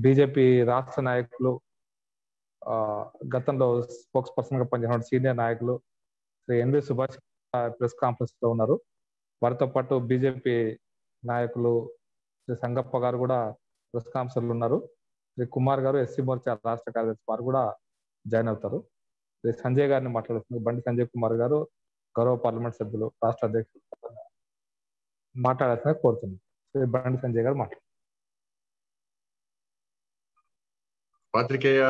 BJP రాష్ట్ర నాయకులు, గతంలో స్పోక్స్ పర్సన్ గా పనిచేసిన సీనియర్ నాయకులు Shri N V Subhash press conference లో ఉన్నారు. వారితో పాటు బీజేపీ నాయకులు శ్రీ సంగప్ప గారు కూడా ప్రెస్ కాన్ఫరెన్స్ లో ఉన్నారు. శ్రీ కుమార్ గారు ఎస్సీ మోర్చా రాష్ట్ర కార్యదర్శి వారు కూడా జాయిన్ అవుతారు. శ్రీ సంజయ్ గారిని మాట్లాడుతున్నారు. బండి సంజయ్ కుమార్ గారు గౌరవ పార్లమెంట్ సభ్యులు, రాష్ట్ర అధ్యక్షులు మాట్లాడాల్సిన కోరుతున్నాను. శ్రీ బండి సంజయ్ గారు మాట్లాడారు. పాత్రికేయ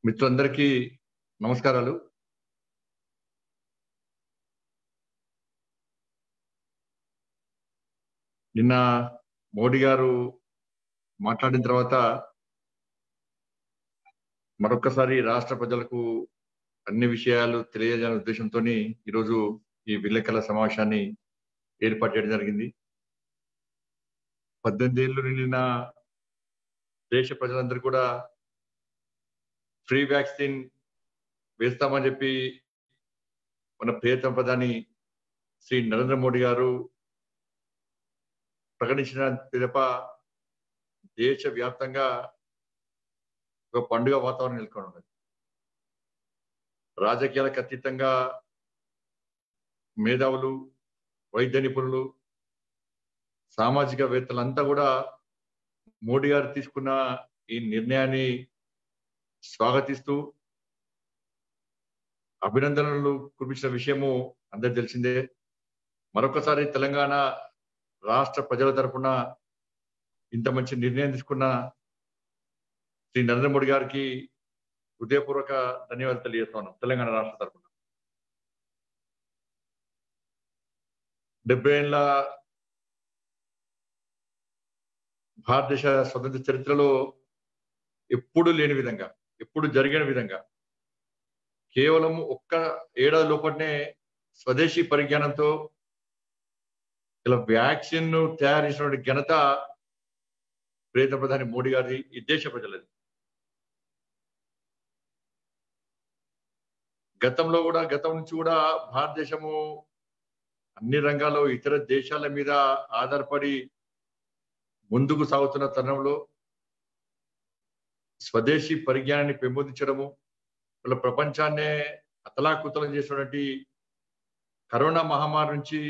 మిత్రులందరికీ నమస్కారాలు. నిన్న మోడీ గారు మాట్లాడిన తర్వాత మరొక్కసారి రాష్ట్ర ప్రజలకు అన్ని విషయాలు తెలియజేయాలనే ఉద్దేశంతో ఈరోజు ఈ విలేకరుల సమావేశాన్ని ఏర్పాటు చేయడం జరిగింది. 18 ఏళ్ళు నిండిన దేశ ప్రజలందరూ కూడా ఫ్రీ వ్యాక్సిన్ వేస్తామని చెప్పి మన ప్రియతమ ప్రధాని శ్రీ నరేంద్ర మోడీ గారు ప్రకటించిన పిదప దేశవ్యాప్తంగా ఒక పండుగ వాతావరణం నెలకొని ఉన్నది. రాజకీయాలకు అతీతంగా మేధావులు, వైద్య నిపుణులు, సామాజికవేత్తలంతా కూడా మోడీ గారు తీసుకున్న ఈ నిర్ణయాన్ని స్వాగతిస్తూ అభినందనలు కురిపించిన విషయము అందరికి తెలిసిందే. మరొకసారి తెలంగాణ రాష్ట్ర ప్రజల తరఫున ఇంత మంచి నిర్ణయం తీసుకున్న శ్రీ నరేంద్ర మోడీ గారికి హృదయపూర్వక ధన్యవాదాలు తెలియజేస్తున్నాను. తెలంగాణ రాష్ట్ర తరఫున 70 ఏళ్ల భారతదేశ స్వతంత్ర చరిత్రలో ఎప్పుడు లేని విధంగా, ఎప్పుడు జరిగిన విధంగా కేవలం ఒక్క ఏడాది లోపలనే స్వదేశీ పరిజ్ఞానంతో ఇలా వ్యాక్సిన్ ను తయారు చేసినటువంటి ఘనత ప్రియతమ ప్రధాని మోడీ గారి ఈ దేశ ప్రజలది. గతం నుంచి కూడా భారతదేశము అన్ని రంగాల్లో ఇతర దేశాల మీద ఆధారపడి ముందుకు సాగుతున్న తరుణంలో స్వదేశీ పరిజ్ఞానాన్ని పెంపొందించడము, ఇలా ప్రపంచాన్నే అతలాకుతలం చేసినటువంటి కరోనా మహమ్మారి నుంచి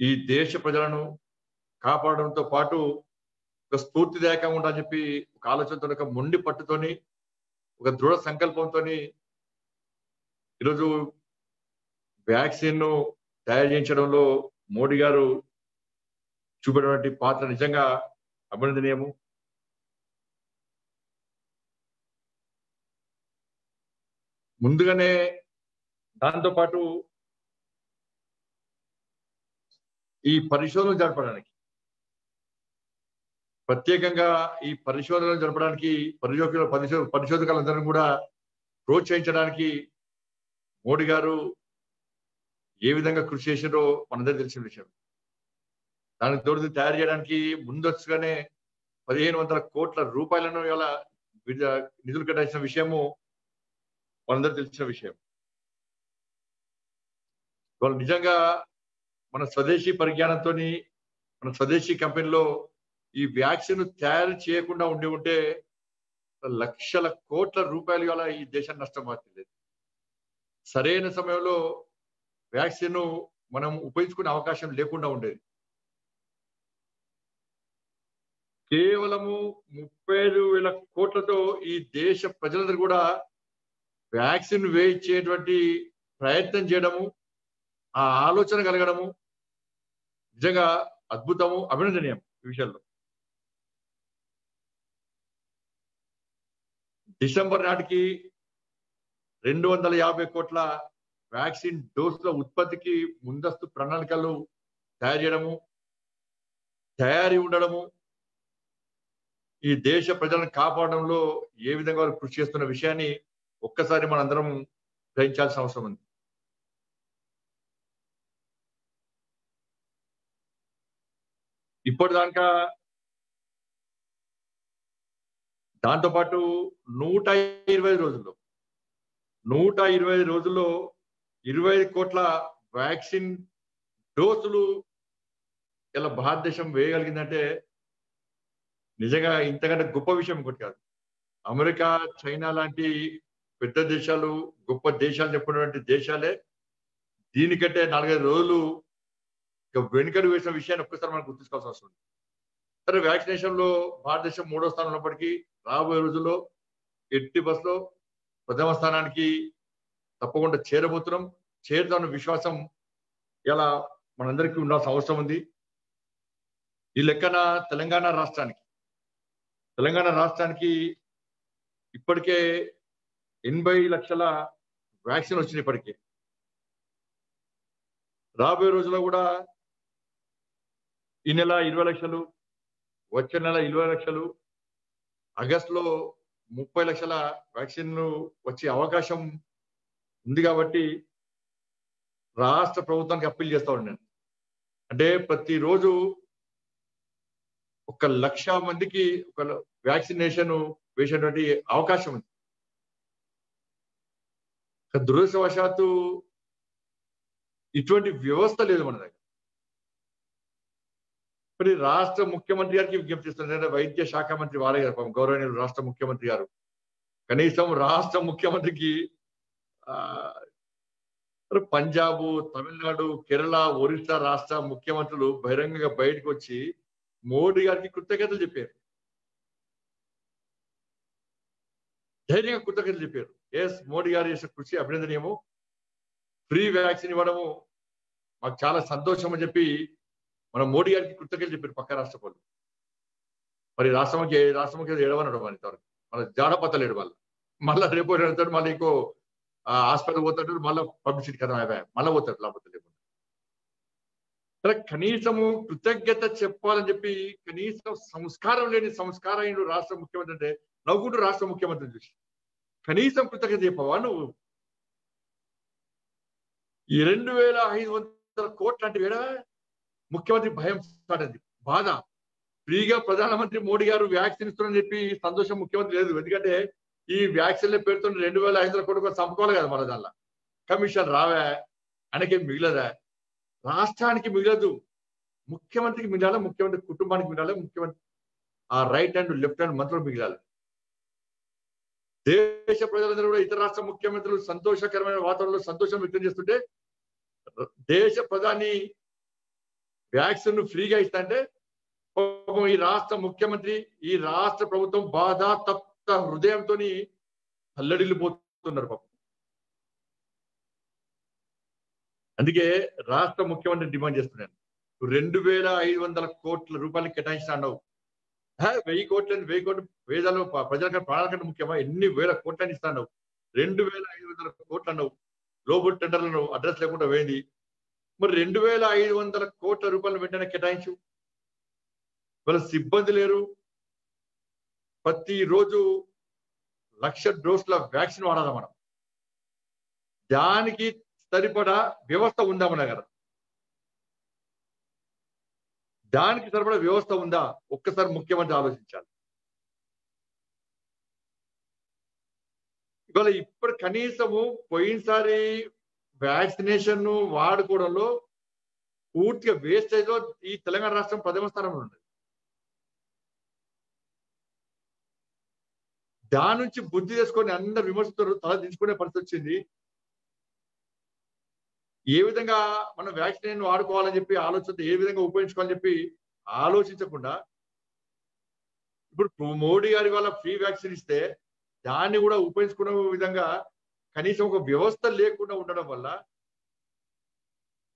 ఈ దేశ ప్రజలను కాపాడడంతో పాటు ఒక స్ఫూర్తిదాయకంగా ఉండాలని చెప్పి ఒక ఆలోచనతో, ఒక మొండి పట్టుతోని, ఒక దృఢ సంకల్పంతో ఈరోజు వ్యాక్సిన్ ను తయారు చేయించడంలో మోడీ గారు చూపినటువంటి పాత్ర నిజంగా అభినందనీయము. ముందుగానే దాంతోపాటు ఈ పరిశోధనలు జరపడానికి, ప్రత్యేకంగా ఈ పరిశోధనలు జరపడానికి పరిశోధకులందరూ కూడా ప్రోత్సహించడానికి మోడీ గారు ఏ విధంగా కృషి చేశారో మనందరూ తెలిసిన విషయం. దానికి తోడు తయారు చేయడానికి ముందస్తుగానే 1500 కోట్ల రూపాయలను ఇలా నిధులు కేటాయించిన విషయము మనందరూ తెలిసిన విషయం. వాళ్ళు నిజంగా మన స్వదేశీ పరిజ్ఞానంతో, మన స్వదేశీ కంపెనీలో ఈ వ్యాక్సిన్ తయారు చేయకుండా ఉంటే లక్షల కోట్ల రూపాయలు గల ఈ దేశాన్ని నష్టం వాటిల్లేదు. సరైన సమయంలో వ్యాక్సిన్ మనం ఉపయోగించుకునే అవకాశం లేకుండా ఉండేది. కేవలము 35,000 కోట్లతో ఈ దేశ ప్రజలందరూ కూడా వ్యాక్సిన్ వేయించేటువంటి ప్రయత్నం చేయడము, ఆ ఆలోచన కలగడము నిజంగా అద్భుతము, అభినందనీయం. ఈ విషయంలో డిసెంబర్ నాటికి 250 కోట్ల వ్యాక్సిన్ డోసుల ఉత్పత్తికి ముందస్తు ప్రణాళికలు తయారు చేయడము, తయారీ ఉండడము, ఈ దేశ ప్రజలను కాపాడడంలో ఏ విధంగా వారు కృషి చేస్తున్న విషయాన్ని ఒక్కసారి మనందరం గ్రహించాల్సిన అవసరం ఉంది. ఇప్పటిదాకా దాంతోపాటు 125 రోజుల్లో 25 కోట్ల వ్యాక్సిన్ డోసులు ఇలా భారతదేశం వేయగలిగిందంటే నిజంగా ఇంతకంటే గొప్ప విషయం ఇంకోటి కాదు. అమెరికా, చైనా లాంటి పెద్ద దేశాలు, గొప్ప దేశాలు చెప్పినటువంటి దేశాలే దీనికంటే 4-5 రోజులు వెనుకడు వేసిన విషయాన్ని ఒక్కసారి మనం గుర్తుంచుకోవాల్సిన అవసరం ఉంది. సరే, వ్యాక్సినేషన్ లో భారతదేశం 3వ స్థానం ఉన్నప్పటికీ రాబోయే రోజుల్లో ఎట్టి బస్సులో ప్రథమ స్థానానికి తప్పకుండా చేరబోతున్నాం. చేరుతామన్న విశ్వాసం ఇలా మనందరికీ ఉండాల్సిన అవసరం ఉంది. ఈ లెక్కన తెలంగాణ రాష్ట్రానికి ఇప్పటికే 80 లక్షల వ్యాక్సిన్ వచ్చింది. ఇప్పటికే రాబోయే రోజుల్లో కూడా ఈ నెల 20 లక్షలు, వచ్చే నెల 20 లక్షలు, ఆగస్టులో 30 లక్షల వ్యాక్సిన్లు వచ్చే అవకాశం ఉంది. కాబట్టి రాష్ట్ర ప్రభుత్వానికి అప్పీల్ చేస్తా ఉన్నాను. అంటే ప్రతిరోజు 1 లక్ష మందికి ఒక వ్యాక్సినేషన్ వేసేటువంటి అవకాశం ఉంది. దురదృష్టవశాత్తు ఇటువంటి వ్యవస్థ లేదు మన దగ్గర. మరి రాష్ట్ర ముఖ్యమంత్రి గారికి విజ్ఞప్తి చేస్తున్నారు, వైద్య శాఖ మంత్రి వారే గారు, గౌరవనీయులు రాష్ట్ర ముఖ్యమంత్రి గారు, కనీసం రాష్ట్ర ముఖ్యమంత్రికి పంజాబ్, తమిళనాడు, కేరళ, ఒరిస్సా రాష్ట్ర ముఖ్యమంత్రులు బహిరంగంగా బయటకు వచ్చి మోడీ గారికి కృతజ్ఞతలు చెప్పారు. ధైర్యంగా కృతజ్ఞతలు చెప్పారు. ఎస్, మోడీ గారు చేసిన కృషి అభినందనీయము. ఫ్రీ వ్యాక్సిన్ ఇవ్వడము మాకు చాలా సంతోషం అని చెప్పి మన మోడీ గారికి కృతజ్ఞతలు చెప్పారు పక్క రాష్ట్ర వాళ్ళు. మరి రాష్ట్ర ముఖ్యమంత్రి ఏడవన్నాడు మరి ఇంతవరకు, మన జాడపత్త లేడు. మళ్ళా రేపు వెళ్తాడు, మళ్ళీ ఇంకో హాస్పిటల్ పోతాడు, మళ్ళీ పబ్లిసిటీ కదా మళ్ళీ పోతాడు లేకపోతే లేకుండా. కనీసము కృతజ్ఞత చెప్పాలని చెప్పి కనీసం సంస్కారం లేని సంస్కారహీనుడు రాష్ట్ర ముఖ్యమంత్రి అంటే నవ్వుకుంటూ రాష్ట్ర ముఖ్యమంత్రి చూసి కనీసం కృతజ్ఞత చెప్పవా నువ్వు? ఈ 2500 కోట్లు అంటే వేడా ముఖ్యమంత్రి భయం స్టార్ట్ అయింది, బాధ. ఫ్రీగా ప్రధానమంత్రి మోడీ గారు వ్యాక్సిన్ ఇస్తున్నారని చెప్పి సంతోషం ముఖ్యమంత్రి లేదు. ఎందుకంటే ఈ వ్యాక్సిన్ల పేరుతో 2500 కోట్లు కూడా చంపుకోవాలి కదా. మన దానిలో కమిషన్ రావా, ఆయనకేం మిగిలదా? రాష్ట్రానికి మిగలదు, ముఖ్యమంత్రికి మిగలాలి, ముఖ్యమంత్రి కుటుంబానికి మిగలాలి, ముఖ్యమంత్రి ఆ రైట్ హ్యాండ్ లెఫ్ట్ హ్యాండ్ మంత్రులు మిగలాలి. దేశ ప్రజలందరూ కూడా ఇతర రాష్ట్ర ముఖ్యమంత్రులు సంతోషకరమైన వాతావరణంలో సంతోషం వ్యక్తం చేస్తుంటే దేశ ప్రధాని వ్యాక్సిన్ ఫ్రీగా ఇస్తా అంటే ఈ రాష్ట్ర ముఖ్యమంత్రి, ఈ రాష్ట్ర ప్రభుత్వం బాధ తప్త హృదయంతో అల్లడిల్లిపోతున్నారు పాపం. అందుకే రాష్ట్ర ముఖ్యమంత్రి డిమాండ్ చేస్తున్నాను, 2500 కోట్ల రూపాయలు కేటాయిస్తున్నావు. 1000 కోట్లు వేదాలు ప్రజల ప్రాణాల కంటే ముఖ్యమా? ఎన్ని వేల కోట్లని ఇస్తాను? 2500 కోట్లు అన్నావు. గ్లోబల్ టెండర్లను అడ్రస్ లేకుండా వేయింది. మరి 2500 కోట్ల రూపాయలు వెంటనే కేటాయించు. వాళ్ళ సిబ్బంది లేరు. ప్రతిరోజు 1,00,000 డోసుల వ్యాక్సిన్ వాడాలి మనం. దానికి సరిపడా వ్యవస్థ ఉందా మన దగ్గర? దానికి సరిపడా వ్యవస్థ ఉందా? ఒక్కసారి ముఖ్యమంత్రి ఆలోచించాలి. ఇవాళ ఇప్పుడు కనీసము పోయినసారి వ్యాక్సినేషన్ వాడుకోవడంలో పూర్తిగా వేస్టేజ్ లో ఈ తెలంగాణ రాష్ట్రం ప్రథమ స్థానంలో ఉంది. దాని నుంచి బుద్ధి చేసుకొని అందరు విమర్శిస్తారు, తల దించుకునే పరిస్థితి వచ్చింది. ఏ విధంగా మనం వ్యాక్సిన్ వాడుకోవాలని చెప్పి ఆలోచన, ఏ విధంగా ఉపయోగించుకోవాలని చెప్పి ఆలోచించకుండా ఇప్పుడు మోడీ గారి వల్ల ఫ్రీ వ్యాక్సిన్ ఇస్తే దాన్ని కూడా ఉపయోగించుకునే విధంగా కనీసం ఒక వ్యవస్థ లేకుండా ఉండడం వల్ల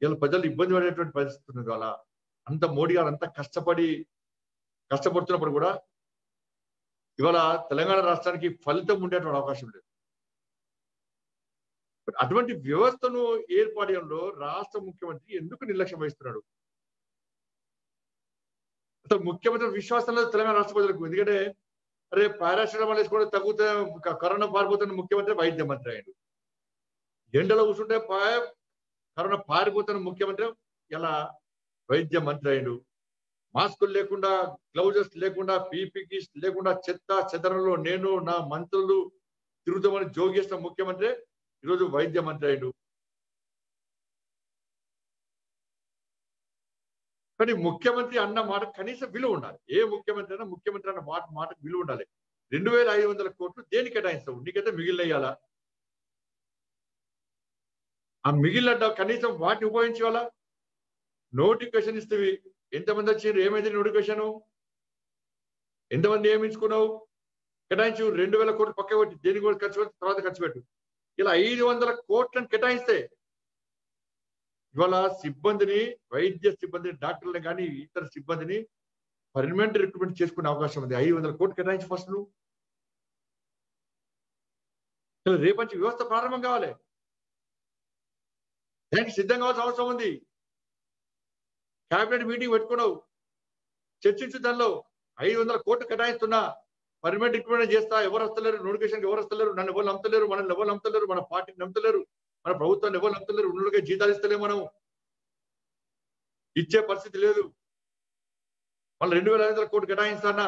ఇలా ప్రజలు ఇబ్బంది పడేటువంటి పరిస్థితి ఉంది. అలా అంత మోడీ గారు అంత కష్టపడుతున్నప్పుడు కూడా ఇవాళ తెలంగాణ రాష్ట్రానికి ఫలితం ఉండేటువంటి అవకాశం లేదు. అటువంటి వ్యవస్థను ఏర్పడడంలో రాష్ట్ర ముఖ్యమంత్రి ఎందుకు నిర్లక్ష్యం వహిస్తున్నాడు? అసలు ముఖ్యమంత్రి విశ్వాసం లేదు తెలంగాణ రాష్ట్ర ప్రజలకు. ఎందుకంటే అరే పారాసిటమాల్ వేసుకుంటే తగ్గుతే కరోనా పారిపోతున్న ముఖ్యమంత్రి వైద్య మంత్రి అయ్యాడు. ఎండలో కూర్చుంటే కరోనా పారిపోతున్న ముఖ్యమంత్రి ఇలా వైద్య మంత్రి అయ్యాడు. మాస్కులు లేకుండా, గ్లౌజెస్ లేకుండా, పీపీకి లేకుండా చెత్త చెదరంలో నేను నా మంత్రులు తిరుగుతామని జోగేసిన ముఖ్యమంత్రి ఈరోజు వైద్య మంత్రి అయ్యాడు. కానీ ముఖ్యమంత్రి అన్న మాట కనీసం విలువ ఉండాలి. ఏ ముఖ్యమంత్రి అయినా ముఖ్యమంత్రి అన్న మాటకు విలువ ఉండాలి. 2500 కోట్లు దేనికి కేటాయిస్తావు? నీకైతే మిగిలినయ్యాలా? ఆ మిగిలిన కనీసం వాటిని ఉపయోగించాలా? నోటిఫికేషన్ ఇస్తేవి ఎంతమంది వచ్చారు? ఏమైంది నోటిఫికేషన్? ఎంతమంది నియమించుకున్నావు? కేటాయించు. 2000 కోట్లు పక్క పెట్టి దేనికి కూడా ఖర్చు పెట్టి తర్వాత ఖర్చు పెట్టు. ఇలా 500 కోట్లను కేటాయిస్తే ఇవాళ సిబ్బందిని, వైద్య సిబ్బందిని, డాక్టర్లను కానీ ఇతర సిబ్బందిని పర్మనెంట్ రిక్రూట్మెంట్ చేసుకునే అవకాశం ఉంది. 500 కోట్లు కేటాయించి ఫస్ట్ నువ్వు. రేపటి వ్యవస్థ ప్రారంభం కావాలి. దానికి సిద్ధం కావాల్సిన అవసరం ఉంది. క్యాబినెట్ మీటింగ్ పెట్టుకున్నావు, చర్చించు. దానిలో 500 కోట్లు కేటాయిస్తున్నా, పర్మనెంట్ రిక్రూట్మెంట్ చేస్తా. ఎవరు వస్తలేరు, నోటిఫికేషన్ ఎవరు వస్తలేరు, నన్ను ఎవరు నమ్ముతలేరు, మనల్ని ఎవరు నమ్ముతలేరు, మన పార్టీని నమ్ముతలేరు, మన ప్రభుత్వాన్ని ఎవరు నమ్ముతలేరు, ఉన్నోళ్ళకే జీతాలు ఇస్తలేము, మనం ఇచ్చే పరిస్థితి లేదు. మళ్ళీ 2500 కోట్లు కేటాయిస్తానా,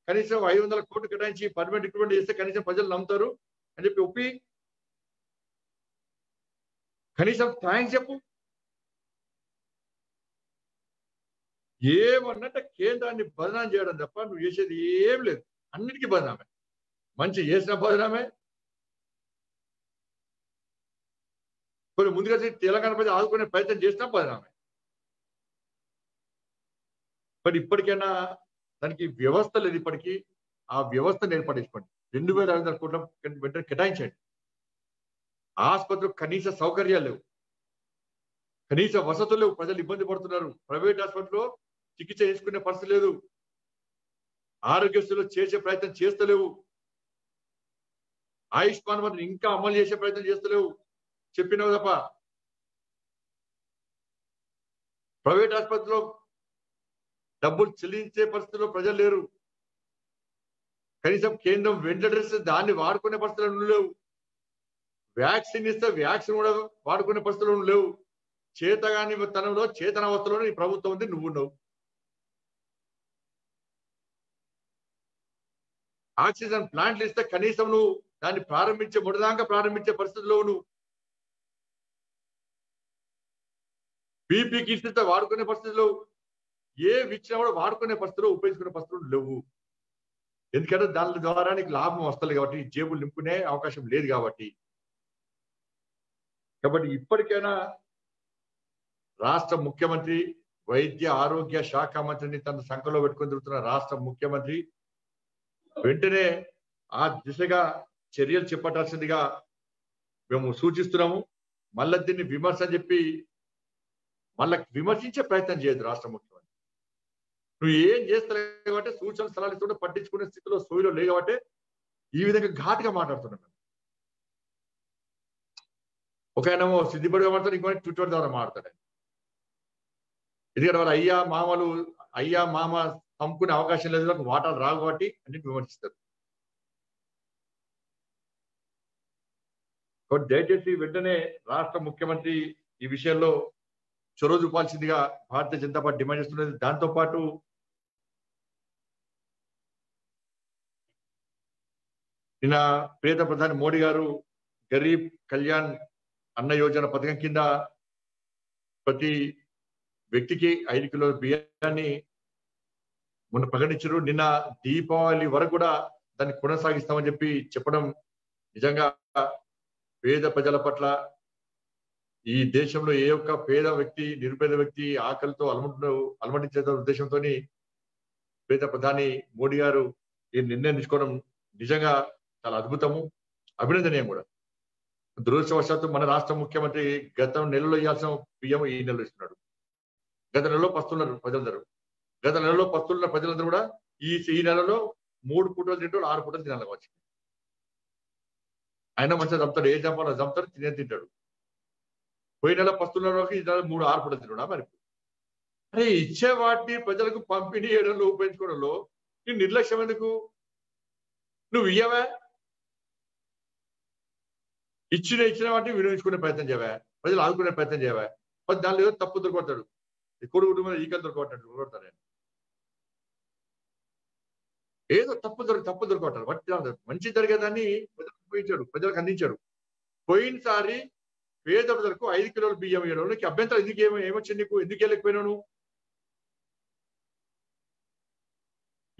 కనీసం 500 కోట్లు కేటాయించి పర్మనెంట్ రిక్రూట్మెంట్ చేస్తే కనీసం ప్రజలు నమ్ముతారు అని చెప్పి ఒప్పి కనీసం థ్యాంక్స్ చెప్పు. ఏమన్నట్టే కేంద్రాన్ని బదనాం చేయడం తప్ప నువ్వు చేసేది ఏం లేదు. అన్నిటికీ బదనామే. మంచి చేసిన బదనామే. కొన్ని ముందుగా తెలంగాణ ప్రజలు ఆదుకునే ప్రయత్నం చేసినా బదనామే. మరి ఇప్పటికైనా దానికి వ్యవస్థ లేదు. ఇప్పటికీ ఆ వ్యవస్థను ఏర్పడించుకోండి. 2500 కోట్ల వెంటనే కేటాయించండి. ఆసుపత్రులు కనీస సౌకర్యాలు లేవు, కనీస వసతులు లేవు. ప్రజలు ఇబ్బంది పడుతున్నారు. ప్రైవేట్ హాస్పిటల్లో చికిత్స చేసుకునే పరిస్థితి లేదు. ఆరోగ్యశ్రీలో చేసే ప్రయత్నం చేస్తలేవు. ఆయుష్మాన్ భారత్ ఇంకా అమలు చేసే ప్రయత్నం చేస్తలేవు. చెప్పినవి తప్ప. ప్రైవేట్ ఆసుపత్రిలో డబ్బులు చెల్లించే పరిస్థితుల్లో ప్రజలు లేరు. కనీసం కేంద్రం వెంటనే దాన్ని వాడుకునే పరిస్థితులు లేవు. వ్యాక్సిన్ ఇస్తే వ్యాక్సిన్ కూడా వాడుకునే పరిస్థితులు లేవు. చేతగాని తనంలో చేతనావస్థలో ఈ ప్రభుత్వం ఉంది, నువ్వు ఉన్నావు. ఆక్సిజన్ ప్లాంట్లు ఇస్తే కనీసం నువ్వు దాన్ని మొదటిదాకా ప్రారంభించే పరిస్థితుల్లో నువ్వు. బీపీ కిట్స్ ఇస్తే వాడుకునే పరిస్థితులు, ఏ ఇచ్చినా కూడా వాడుకునే పరిస్థితులు, ఉపయోగించుకునే పరిస్థితులు లేవు. ఎందుకంటే దాని ద్వారా నీకు లాభం వస్తుంది కాబట్టి, జేబులు నింపుకునే అవకాశం లేదు కాబట్టి. ఇప్పటికైనా రాష్ట్ర ముఖ్యమంత్రి, వైద్య ఆరోగ్య శాఖ మంత్రిని తన సంఖలో పెట్టుకొని తిరుగుతున్న రాష్ట్ర ముఖ్యమంత్రి వెంటనే ఆ దిశగా చర్యలు చేపట్టాల్సిందిగా మేము సూచిస్తున్నాము. మళ్ళా దీన్ని విమర్శ చెప్పి మళ్ళా విమర్శించే ప్రయత్నం చేయదు రాష్ట్ర ముఖ్యమంత్రి. నువ్వు ఏం చేస్తలేవు కాబట్టి, సూచనలు సలహాలు ఇస్తుంటే పట్టించుకునే స్థితిలో సోయిలో లేవు కాబట్టి ఈ విధంగా ఘాటుగా మాట్లాడుతున్నాం. ఒక ఆయనేమో సిద్ధిపడిగా మాట్లాడు, ఇంకో ట్విట్టర్ ద్వారా మాట్లాడతాడు. ఎందుకంటే వాళ్ళు అయ్యా మామ పంపుకునే అవకాశం లేదు, వాటాలు రావు కాబట్టి అన్ని విమర్శిస్తారు. దయచేసి వెంటనే రాష్ట్ర ముఖ్యమంత్రి ఈ విషయంలో చొరవ చూపాల్సిందిగా భారతీయ జనతా పార్టీ డిమాండ్ చేస్తున్నది. దాంతో పాటు నిన్న ప్రియత ప్రధాని మోడీ గారు గరీబ్ కళ్యాణ్ అన్న యోజన పథకం కింద ప్రతి వ్యక్తికి 5 కిలోల బియ్యాన్ని మొన్న ప్రకటించారు. నిన్న దీపావళి వరకు కూడా దాన్ని కొనసాగిస్తామని చెప్పి చెప్పడం నిజంగా పేద ప్రజల పట్ల, ఈ దేశంలో ఏ ఒక్క పేద వ్యక్తి, నిరుపేద వ్యక్తి ఆకలితో అలమటించే ఉద్దేశంతో పేద ప్రధాని మోడీ గారు ఈ నిర్ణయం తీసుకోవడం నిజంగా చాలా అద్భుతము, అభినందనీయం కూడా. దురదృష్టవశాత్తు మన రాష్ట్ర ముఖ్యమంత్రి గత నెలలో ఇవ్వాల్సిన బియ్యం ఈ నెలలో ఇస్తున్నాడు. గత నెలలో పస్తున్నారు ప్రజలందరూ. గత నెలలో పస్తున్న ప్రజలందరూ కూడా ఈ నెలలో 3 పూటలు తింటాడు, 6 పూటలు తినాలి వచ్చి. ఆయన మంచిగా చంపుతాడు, ఏ చంపాలో చంపుతాడు, తింటాడు. పోయిన నెల పస్తున్న ఈ నెల 3, 6 పూటలు తినడా మరి. అరే ఇచ్చే వాటిని ప్రజలకు పంపిణీ చేయడంలో, ఉపయోగించుకోవడంలో నీ నిర్లక్ష్యం ఎందుకు? నువ్వు ఇయ్యవా? ఇచ్చిన వాటిని వినియోగించుకునే ప్రయత్నం చేయవా? ప్రజలు ఆదుకునే ప్రయత్నం చేయవా? మరి దానిలో ఏదో తప్పు దొరకొడతాడు. కొడుకు మీద ఈకలు దొరకొడతాడు. ఏదో తప్పు దొరకొట్టాడు. మంచి జరిగేదాన్ని ప్రజలకు ఉపయోగించాడు, ప్రజలకు అందించాడు. పోయినసారి పేద ప్రజలకు 5 కిలోల బియ్యం ఇవ్వడం నీకు అభ్యంతరం ఎందుకు? ఏమొచ్చింది నీకు? ఎందుకు వెళ్ళకపోయినావు?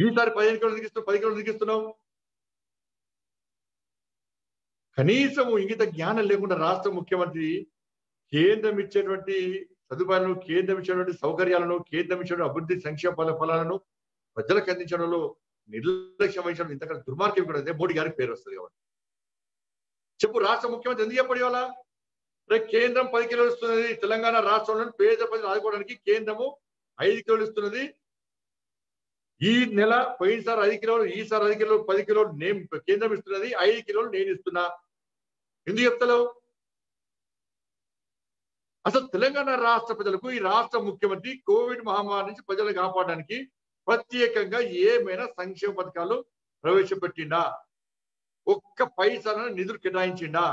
ఈసారి 15 కిలోలు దిగిస్తున్నావు, 10 కిలోలు దిగిస్తున్నావు. కనీసం ఇంగిత జ్ఞానం లేకుండా రాష్ట్ర ముఖ్యమంత్రి కేంద్రం ఇచ్చేటువంటి సదుపాయాలను, కేంద్రం ఇచ్చేటువంటి సౌకర్యాలను, కేంద్రం ఇచ్చేటువంటి అభివృద్ధి సంక్షేమ ఫలాలను ప్రజలకు అందించడంలో నిర్లక్ష్యం వహించడం ఇంతకంటే దుర్మార్గం కూడా అదే మోడీ గారికి పేరు వస్తుంది. కాబట్టి చెప్పు, రాష్ట్ర ముఖ్యమంత్రి ఎందుకు చెప్పడం ఇవాళ? కేంద్రం 10 కిలోలు ఇస్తున్నది, తెలంగాణ రాష్ట్రంలో పేద ప్రజలు ఆదుకోవడానికి కేంద్రము 5 కిలోలు ఇస్తున్నది. ఈ నెల పోయినసారి 5 కిలోలు, ఈసారి 5 కిలోలు, 10 కిలోలు నేను కేంద్రం ఇస్తున్నది, 5 కిలోలు నేను ఇస్తున్నా. ఎందుకు చెప్తలేవు? అసలు తెలంగాణ రాష్ట్ర ప్రజలకు ఈ రాష్ట్ర ముఖ్యమంత్రి కోవిడ్ మహమ్మారి నుంచి ప్రజలను కాపాడడానికి ప్రత్యేకంగా ఏమైనా సంక్షేమ పథకాలు ప్రవేశపెట్టిండా? ఒక్క పైసా నిధులు కేటాయించిండా?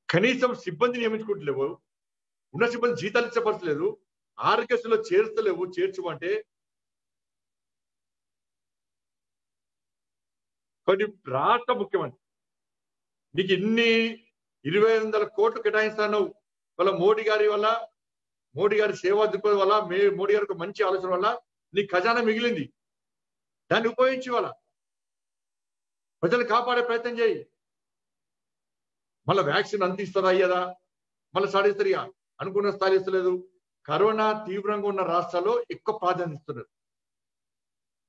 కనీసం సిబ్బంది నియమించుకుంటలేవు, ఉన్న సిబ్బంది జీతాలు ఇచ్చపరచలేదు, ఆరోగ్యశ్రీలో చేర్చలేవు. చేర్చమంటే కొన్ని రాష్ట్ర ముఖ్యమంత్రి నీకు ఇన్ని 2,500 కోట్లు కేటాయిస్తాను వాళ్ళ మోడీ గారి వల్ల, మోడీ గారి సేవా దృక్పథం వల్ల, మోడీ గారికి మంచి ఆలోచన వల్ల నీ ఖజానా మిగిలింది. దాన్ని ఉపయోగించి వాళ్ళ ప్రజలు కాపాడే ప్రయత్నం చేయి. మళ్ళీ వ్యాక్సిన్ అంత ఇస్తారా అయ్యదా? మళ్ళీ సాధిస్తారియా? అనుకున్న స్థాయి ఇస్తలేదు. కరోనా తీవ్రంగా ఉన్న రాష్ట్రాల్లో ఎక్కువ ప్రాధాన్యత ఇస్తున్నారు.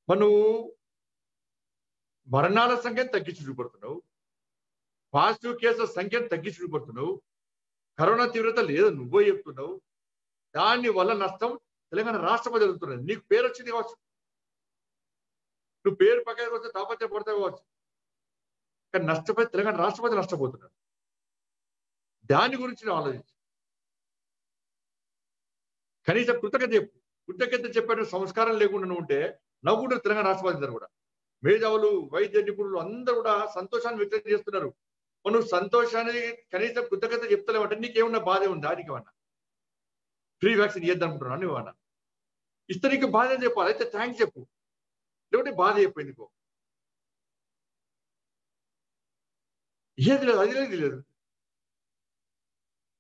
మనం మరణాల సంఖ్యను తగ్గించి చూపడుతున్నావు, పాజిటివ్ కేసుల సంఖ్యను తగ్గించి చూపడుతున్నావు, కరోనా తీవ్రత లేదు నువ్వో చెప్తున్నావు. దాని వల్ల నష్టం తెలంగాణ రాష్ట్ర ప్రజలు జరుగుతున్నది. నీకు పేరు వచ్చింది కావచ్చు, నువ్వు పేరు పక్కన వస్తే తాపత్రయ పడతావు కావచ్చు, కానీ నష్టపోయి తెలంగాణ రాష్ట్ర ప్రజలు నష్టపోతున్నారు. దాని గురించి ఆలోచించు. కనీసం కృతజ్ఞత చెప్పే సంస్కారం లేకుండా ఉంటే నవ్వుకుంటారు తెలంగాణ రాష్ట్ర ప్రజలు కూడా. మేధావులు, వైద్య నిపుణులు అందరూ కూడా సంతోషాన్ని వ్యక్తం చేస్తున్నారు. మనం సంతోషాన్ని కనీసం కృతజ్ఞత చెప్తలేమంటే నీకేమన్నా బాధ ఉందా? నీకేమన్నా ఫ్రీ వ్యాక్సిన్ ఇద్దాం అనుకుంటున్నాను నువ్వన్నా ఇస్తే నీకు బాధ చెప్పాలి. అయితే థ్యాంక్స్ చెప్పు, లేకుంటే బాధ చెప్పు. ఎందుకో ఏది లేదు, అది లేదు.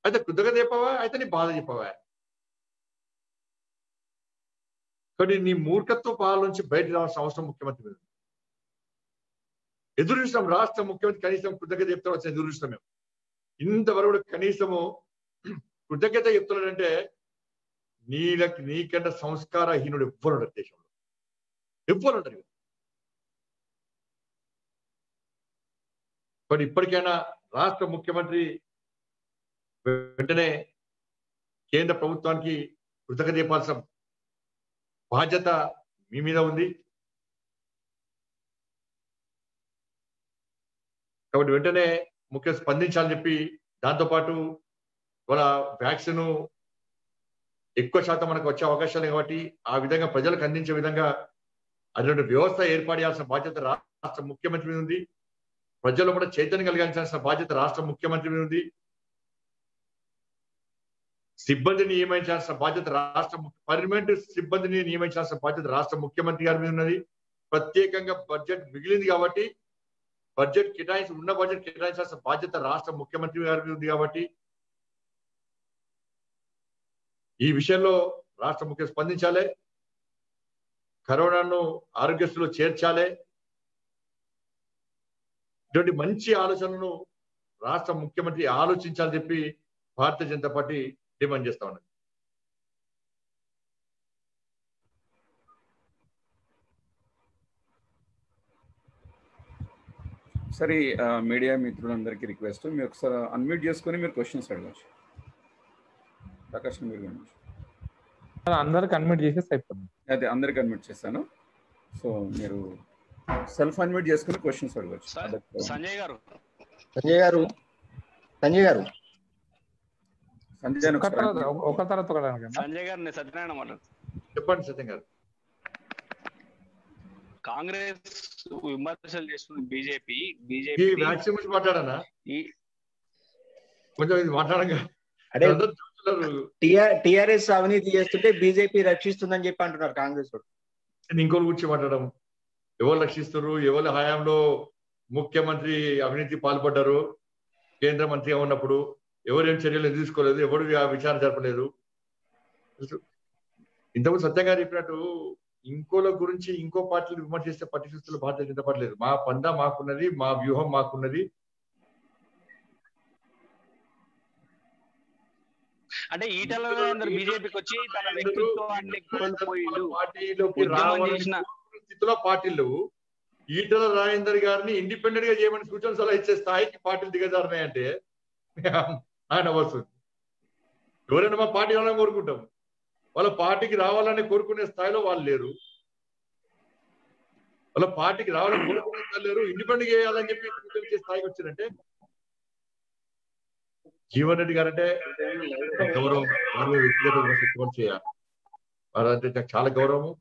అయితే కృతజ్ఞత చెప్పవా, అయితే నీ బాధ చెప్పవా? కానీ నీ మూర్ఖత్వ పాల నుంచి బయట రావాల్సిన అవసరం ముఖ్యమంత్రి మీద. ఎదురు చూసినాం, రాష్ట్ర ముఖ్యమంత్రి కనీసం కృతజ్ఞత చెప్తా వచ్చిన ఎదురు చూసినాం మేము. ఇంతవరకు కనీసము కృతజ్ఞత చెప్తున్నాడంటే నీకన్నా సంస్కారహీనుడు ఎవ్వరు ఉండరు దేశంలో, ఎవ్వరు ఉండరు. కానీ ఇప్పటికైనా రాష్ట్ర ముఖ్యమంత్రి వెంటనే కేంద్ర ప్రభుత్వానికి కృతజ్ఞత చెప్పాల్సిన బాధ్యత మీ మీద ఉంది. కాబట్టి వెంటనే ముఖ్య స్పందించాలని చెప్పి, దాంతోపాటు వాళ్ళ వ్యాక్సిన్ ఎక్కువ శాతం మనకు వచ్చే అవకాశాలు కాబట్టి ఆ విధంగా ప్రజలకు అందించే విధంగా అటువంటి వ్యవస్థ ఏర్పాటు చేయాల్సిన బాధ్యత రాష్ట్ర ముఖ్యమంత్రి మీద ఉంది. ప్రజల్లో కూడా చైతన్యం కలిగించాల్సిన బాధ్యత రాష్ట్ర ముఖ్యమంత్రి మీద ఉంది. సిబ్బందిని నియమించాల్సిన బాధ్యత పర్మనెంట్ సిబ్బందిని నియమించాల్సిన బాధ్యత రాష్ట్ర ముఖ్యమంత్రి గారి మీద ఉన్నది. ప్రత్యేకంగా బడ్జెట్ మిగిలింది కాబట్టి బడ్జెట్ ఉన్న బడ్జెట్ కేటాయించాల్సిన బాధ్యత రాష్ట్ర ముఖ్యమంత్రి గారి మీద ఉంది. కాబట్టి ఈ విషయంలో రాష్ట్ర ముఖ్య స్పందించాలి, కరోనాను ఆరోగ్యశ్రీలో చేర్చాలి. ఇటువంటి మంచి ఆలోచనలను రాష్ట్ర ముఖ్యమంత్రి ఆలోచించాలని చెప్పి భారతీయ జనతా పార్టీ డిమాండ్ చేస్తా ఉన్నది. సరే, మీడియా మిత్రులందరికీ రిక్వెస్ట్, మీరు ఒకసారి అన్మ్యూట్ చేసుకొని మీరు క్వశ్చన్స్ అడగచ్చు. ప్రకాష్ మీరు అందరికి అన్మ్యూట్ చేసేసి అయిపోతుంది. అదే అందరికి అన్మ్యూట్ చేశాను. సో మీరు సెల్ఫ్ అన్మ్యూట్ చేసుకుని క్వశ్చన్స్ అడగచ్చు. సంజయ్ గారు ఒక తర్వాత సంజయ్ గారు నేను సత్యనారాయణ మాట్లాడు. చెప్పండి సత్యం గారు. కాంగ్రెస్ విమర్శలు చేస్తుంది బీజేపీ వ్యాక్సిన్ గురించి మాట్లాడానా? కొంచెం ఇది మాట్లాడంగా. అంటే టిఆర్ఎస్ అవినీతి చేస్తుంటే బీజేపీ రక్షిస్తుందని చెప్పి అంటున్నారు కాంగ్రెస్. ఇంకోటి గురించి మాట్లాడడం, ఎవరు రక్షిస్తారు? ఎవరి హయాంలో ముఖ్యమంత్రి అవినీతి పాల్పడ్డారు? కేంద్ర మంత్రిగా ఉన్నప్పుడు ఎవరేం చర్యలు తీసుకోలేదు, ఎవరు విచారణ జరపలేదు. ఇంతకుముందు సత్యం గారు చెప్పినట్టు ఇంకోల గురించి ఇంకో పార్టీలు విమర్శిస్తే పట్టిస్తున్న భారతీయ జనతా పార్టీ లేదు. మా పందా మాకున్నది, మా వ్యూహం మాకున్నది. అంటే ఈటల రాజేందర్ బీజేపీకి వచ్చి తన వ్యక్తిత్వాన్ని కోల్పోయిండు, పార్టీలోకి ఉద్యమం రావాలని చేసిన స్థితిలో పార్టీలు ఈటల రాజేందర్ గారిని ఇండిపెండెంట్ గా చేయమని సూచన సలహా ఇచ్చే స్థాయికి పార్టీలు దిగజారున్నాయంటే ఆయన వస్తుంది. ఎవరైనా మా పార్టీ వాళ్ళని కోరుకుంటాం, వాళ్ళ పార్టీకి రావాలని కోరుకునే స్థాయిలో వాళ్ళు లేరు. వాళ్ళ పార్టీకి రావాలని కోరుకునే స్థాయి లేరు, ఇండిపెండెంట్ చేయాలని చెప్పి సూచించే స్థాయికి వచ్చారంటే జీవన్ రెడ్డి గారంటే గౌరవం, వారి వ్యక్తిగత విమర్శించుకొని చేయాలి. వారంటే నాకు చాలా గౌరవము,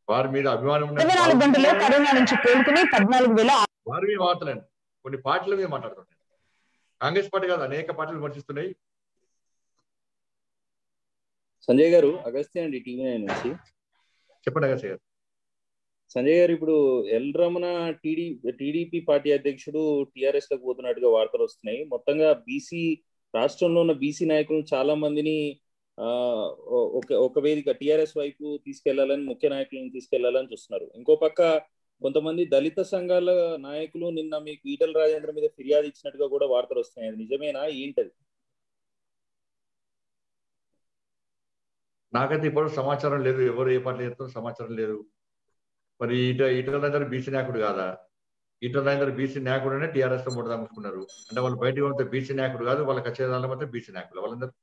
వారి మీద అభిమానం. 24 గంటల్లో కరోనా నుంచి కోలుకుని 14,000 వారి మీద మాట్లాడండి, కొన్ని పార్టీల మీద మాట్లాడుతున్నాను. కాంగ్రెస్ పార్టీ కాదు, అనేక పార్టీలు విమర్శిస్తున్నాయి. సంజయ్ గారు, అగస్త్య అండి, టీవీ9 నుంచి. చెప్పండి అగస్త్య గారు. సంజయ్ గారు, ఇప్పుడు ఎల్ రమణ టీడీపీ పార్టీ అధ్యక్షుడు టిఆర్ఎస్ లకు పోతున్నట్టుగా వార్తలు వస్తున్నాయి. మొత్తంగా బీసీ రాష్ట్రంలో ఉన్న బీసీ నాయకులు చాలా మందిని ఒక వేదిక టిఆర్ఎస్ వైపు తీసుకెళ్లాలని, ముఖ్య నాయకులను తీసుకెళ్లాలని చూస్తున్నారు. ఇంకో పక్క కొంతమంది దళిత సంఘాల నాయకులు నిన్న మీకు ఈటల రాజేంద్ర మీద ఫిర్యాదు ఇచ్చినట్టుగా కూడా వార్తలు వస్తున్నాయి. అది నిజమేనా, ఏంటది? నాకైతే ఇప్పుడు సమాచారం లేదు, ఎవరు ఏ పార్టీ చేస్తారో సమాచారం లేదు. మరి ఈటల రాజేందర్ బీసీ నాయకుడు కాదా? ఈటల రాజేందర్ బీసీ నాయకుడునే టీఆర్ఎస్ లో మూడదాముకున్నారు అంటే వాళ్ళు బయటకు ఉంటే బీసీ నాయకుడు కాదు, వాళ్ళకి వచ్చేదాన్ని మాత్రం బీసీ నాయకులు వాళ్ళందరూ.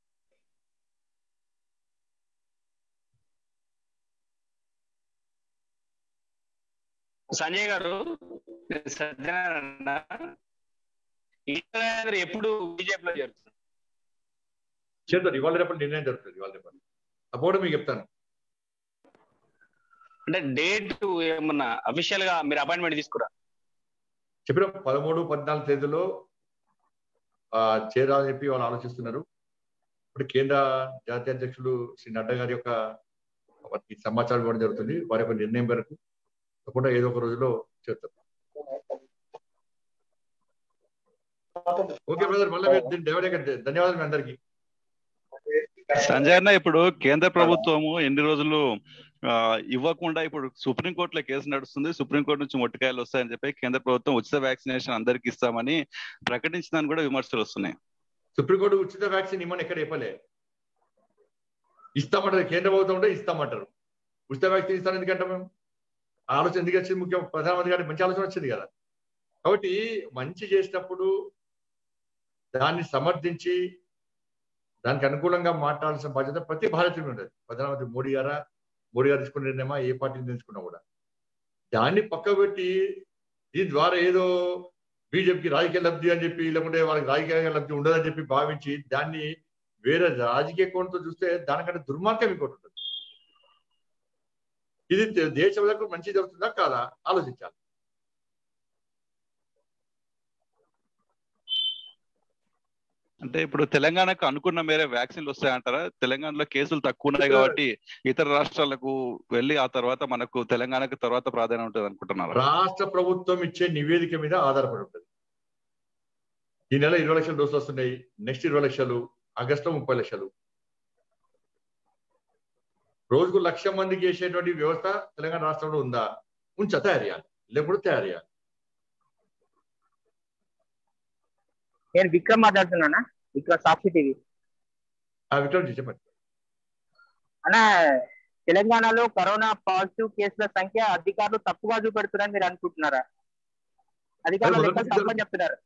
సంజయ్ గారు, సత్యనారాయణ ఈటల రాజేందర్ ఎప్పుడు బీజేపీలో చేరుతున్నారు? చేస్తారు, ఇవాళ రేపు నిర్ణయం జరుగుతుంది. ఇవాళ రేపు అప్పుడు మీకు చెప్తాను. అంటే డేట్ ఏమన్నా అఫీషియల్ గా మీరు అపాయింట్మెంట్ తీసుకురా? చెప్పిన 13, 14 తేదీలో చేరాలని చెప్పి వాళ్ళు ఆలోచిస్తున్నారు. ఇప్పుడు కేంద్ర జాతీయ అధ్యక్షులు శ్రీ నడ్డా గారి యొక్క వారికి సమాచారం ఇవ్వడం జరుగుతుంది. వారి యొక్క నిర్ణయం మేరకు తప్పకుండా ఏదో ఒక రోజులో చేస్తారు. ఓకే బ్రదర్, మళ్ళీ ధన్యవాదాలు మీ అందరికీ. సంజయ్ అన్న, ఇప్పుడు కేంద్ర ప్రభుత్వము ఎన్ని రోజులు ఇవ్వకుండా ఇప్పుడు సుప్రీంకోర్టులో కేసు నడుస్తుంది. సుప్రీంకోర్టు నుంచి మొట్టికాయలు వస్తాయని చెప్పి కేంద్ర ప్రభుత్వం ఉచిత వ్యాక్సినేషన్ అందరికి ఇస్తామని ప్రకటించిందని కూడా విమర్శలు వస్తున్నాయి. సుప్రీంకోర్టు ఉచిత వ్యాక్సిన్ ఇవ్వని ఎక్కడ చెప్పలే. ఇస్తామంటారు, కేంద్ర ప్రభుత్వం ఉంటే ఇస్తామంటారు. ఉచిత వ్యాక్సిన్ ఇస్తాను ఎందుకంటే మేము ఆలోచన ఎందుకు వచ్చింది? ముఖ్యం ప్రధానమంత్రి గారికి మంచి ఆలోచన వచ్చింది కదా. కాబట్టి మంచి చేసినప్పుడు దాన్ని సమర్థించి దానికి అనుకూలంగా మాట్లాడాల్సిన బాధ్యత ప్రతి భారతీయుడు ఉండదు. ప్రధానమంత్రి మోడీ గారు తీసుకున్న నిర్ణయమా, ఏ పార్టీని తీసుకున్నా కూడా దాన్ని పక్క పెట్టి దీని ద్వారా ఏదో బీజేపీకి రాజకీయ లబ్ధి అని చెప్పి, లేకుంటే వాళ్ళకి రాజకీయ లబ్ధి ఉండదని చెప్పి భావించి దాన్ని వేరే రాజకీయ కోణంతో చూస్తే దానికంటే దుర్మార్గం ఇంకోటి ఉంటుంది. ఇది దేశంలో మంచి జరుగుతుందా కాదా ఆలోచించాలి. అంటే ఇప్పుడు తెలంగాణకు అనుకున్న మేరే వ్యాక్సిన్లు వస్తాయంటారా? తెలంగాణలో కేసులు తక్కువ ఉన్నాయి కాబట్టి ఇతర రాష్ట్రాలకు వెళ్ళి ఆ తర్వాత మనకు తెలంగాణకు తర్వాత ప్రాధాన్యం ఉంటుంది అనుకుంటున్నారు? రాష్ట్ర ప్రభుత్వం ఇచ్చే నివేదిక మీద ఆధారపడి ఉంటుంది. ఈ నెల 20 లక్షల డోసులు వస్తున్నాయి, నెక్స్ట్ 20 లక్షలు, ఆగస్టులో 30 లక్షలు. రోజుకు 1,00,000 మందికి చేసేటువంటి వ్యవస్థ తెలంగాణ రాష్ట్రంలో ఉందా? తయారు చేయాలి, లేకపోతే తయారు చేయాలి. నేను విక్రమ్ మాట్లాడుతున్నానా, విక్రమ్, సాక్షి టీవీ. విక్రమ్ చెప్పండి అన్న. తెలంగాణలో కరోనా పాజిటివ్ కేసుల సంఖ్య అధికారులు తప్పుగా చూపెడుతున్నారని మీరు అనుకుంటున్నారా? అధికారులు లెక్కలు తప్పని చెప్తున్నారు.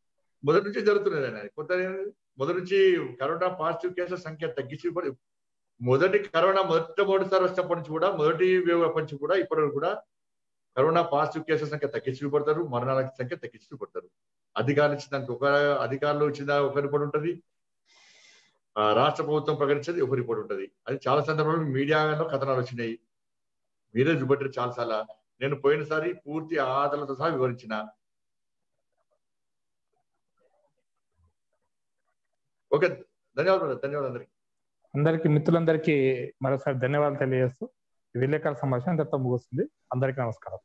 మొదటి నుంచి జరుగుతున్నది కొత్త. మొదటి నుంచి కరోనా పాజిటివ్ కేసుల సంఖ్య తగ్గించి మొదటిసారి వచ్చినప్పటి నుంచి కూడా, మొదటి వేవ్ నుంచి కూడా ఇప్పటి కూడా కరోనా పాజిటివ్ కేసుల సంఖ్య తగ్గించి చూపడతారు, మరణాల సంఖ్య తగ్గించి చూపడతారు. అధికారులు ఇచ్చిన అధికారులు ఇచ్చిన ఒక రిపోర్ట్ ఉంటుంది, రాష్ట్ర ప్రభుత్వం ప్రకటించేది ఒక రిపోర్ట్ ఉంటుంది. అది చాలా సందర్భాల్లో మీడియాలో కథనాలు వచ్చినాయి, మీరే చూపెట్టారు చాలాసార్లు. నేను పోయినసారి పూర్తి ఆధారాలతో సహా వివరించిన. ఓకే, ధన్యవాదాలు అందరికీ మిత్రులందరికీ మరోసారి ధన్యవాదాలు తెలియజేస్తూ విలేకరుల సమావేశం ఇంతతో ముగుస్తుంది. అందరికీ నమస్కారం.